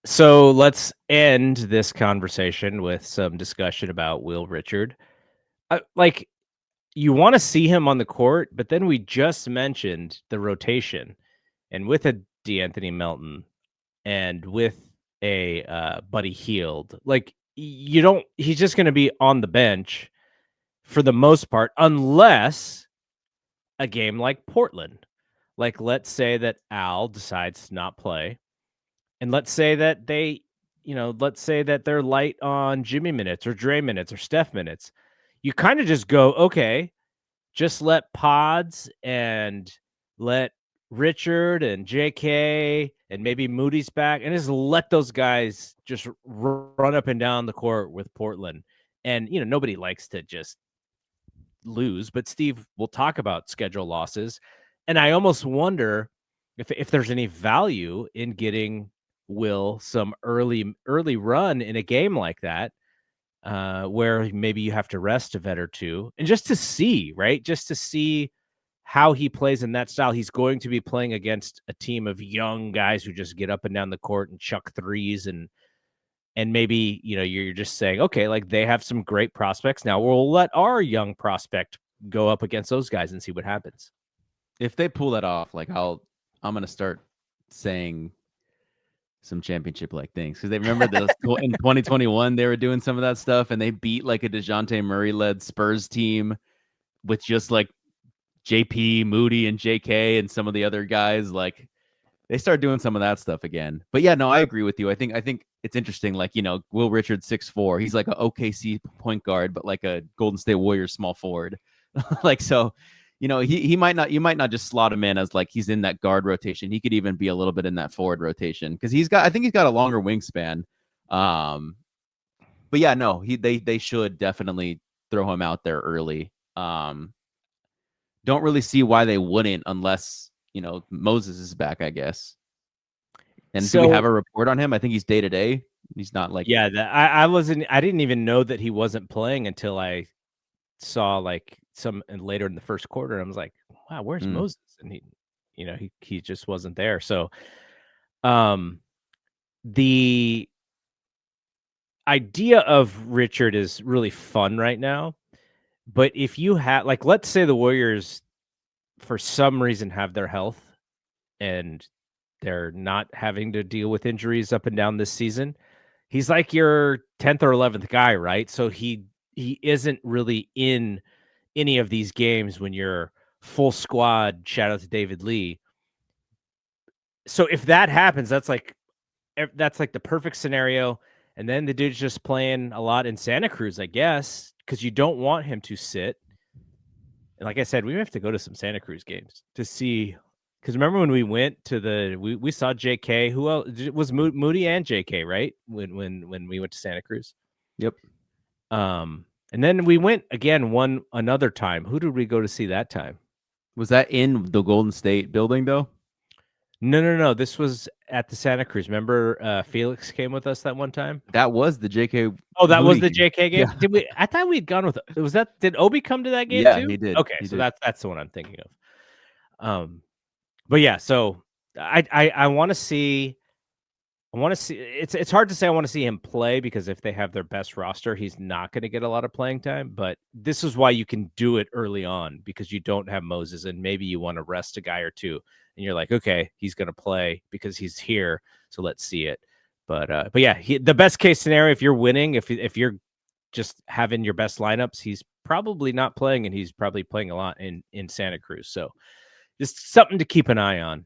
So let's end this conversation with some discussion about Will Richard. Like, you want to see him on the court, but then we just mentioned the rotation, and with a DeAnthony Melton and with a Buddy Hield, like you don't. He's just going to be on the bench for the most part, unless a game like Portland. Like, let's say that Al decides to not play. And let's say that let's say that they're light on Jimmy minutes or Dre minutes or Steph minutes. You kind of just go, okay, just let Pods and let Richard and JK and maybe Moody's back and just let those guys just run up and down the court with Portland. And, nobody likes to just lose, but Steve will talk about schedule losses. And I almost wonder if there's any value in getting Will some early run in a game like that, where maybe you have to rest a vet or two, and just to see, right? Just to see how he plays in that style. He's going to be playing against a team of young guys who just get up and down the court and chuck threes, and maybe you're just saying, okay, like they have some great prospects. Now we'll let our young prospect go up against those guys and see what happens. If they pull that off, like I'm gonna start saying some championship like things, because they remember those in 2021 they were doing some of that stuff and they beat like a DeJounte Murray led Spurs team with just like JP, Moody, and JK and some of the other guys. Like they start doing some of that stuff again. But yeah, no, I agree with you. I think it's interesting. Like, Will Richards 6'4". He's like a OKC point guard, but like a Golden State Warriors small forward. Like, so, he might not, you might not just slot him in as like he's in that guard rotation. He could even be a little bit in that forward rotation because I think he's got a longer wingspan. But yeah, no, they should definitely throw him out there early. Don't really see why they wouldn't unless Moses is back, I guess. And do we have a report on him? I think he's day to day. He's not like I didn't even know that he wasn't playing until I saw like some later in the first quarter. I was like, wow, where's Moses? And he just wasn't there. So the idea of Richard is really fun right now. But if you have, like, let's say the Warriors for some reason have their health and they're not having to deal with injuries up and down this season, he's like your 10th or 11th guy, right? So he isn't really in any of these games when you're full squad. Shout out to David Lee. So if that happens, that's like the perfect scenario. And then the dude's just playing a lot in Santa Cruz, I guess, because you don't want him to sit. And like I said, we have to go to some Santa Cruz games to see. Because remember when we went to we saw JK. Who else was Moody and JK, right? When we went to Santa Cruz. Yep. And then we went again another time. Who did we go to see that time? Was that in the Golden State building though? No. This was at the Santa Cruz. Remember, Felix came with us that one time. That was the JK. Oh, that was the JK game. Yeah. Did we? I thought we'd gone with. Was that? Did Obi come to that game Yeah, too? he did. Okay, He so did. that's the one I'm thinking of. But yeah, so I want to see. It's hard to say I want to see him play because if they have their best roster, he's not going to get a lot of playing time. But this is why you can do it early on because you don't have Moses and maybe you want to rest a guy or two and you're like, okay, he's going to play because he's here, so let's see it. But yeah, the best case scenario if you're winning, if you're just having your best lineups, he's probably not playing and he's probably playing a lot in Santa Cruz. So just something to keep an eye on.